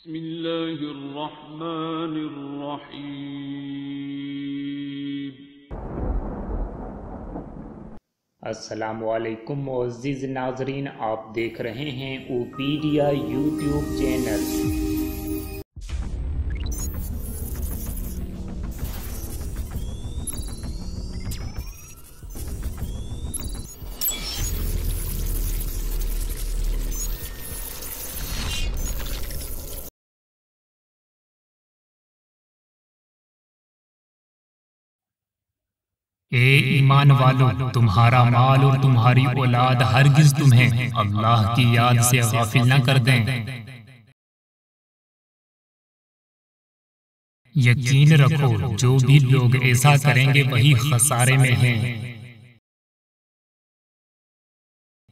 बिस्मिल्लाहिर्रहमानिर्रहीम। अस्सलामुअलैकुम मुअज़्ज़िज़ नाज़रीन, आप देख रहे हैं ओपीडिया यूट्यूब चैनल। ए ईमान वालों, तुम्हारा माल और तुम्हारी औलाद हरगिज तुम्हें अल्लाह की याद से गाफिल न कर दें। यकीन रखो, जो भी लोग ऐसा करेंगे वही खसारे में हैं।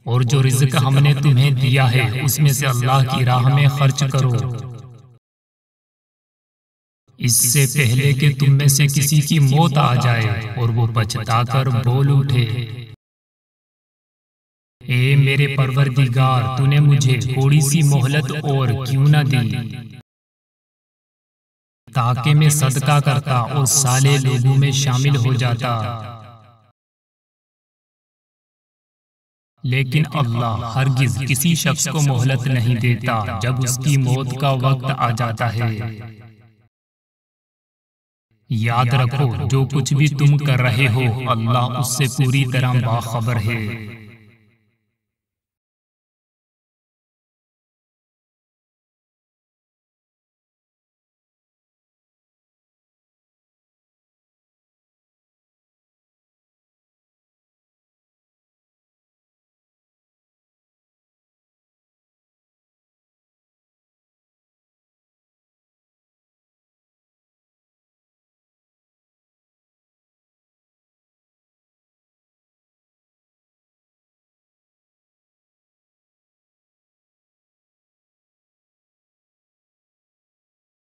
और जो रिज़्क हमने तुम्हें दिया है उसमें से अल्लाह की राह में खर्च करो, इससे पहले कि तुम में से किसी की मौत आ जाए और वो पछताकर बोल उठे, ए मेरे परवरदिगार, तूने मुझे थोड़ी सी मोहलत और क्यों न दी, ताकि मैं सदका करता और साले लोगों में शामिल हो जाता। लेकिन अल्लाह हरगिज किसी शख्स को मोहलत नहीं देता जब उसकी मौत का वक्त आ जाता है। याद रखो, जो कुछ भी तुम कर रहे हो अल्लाह उससे पूरी तरह बाखबर है।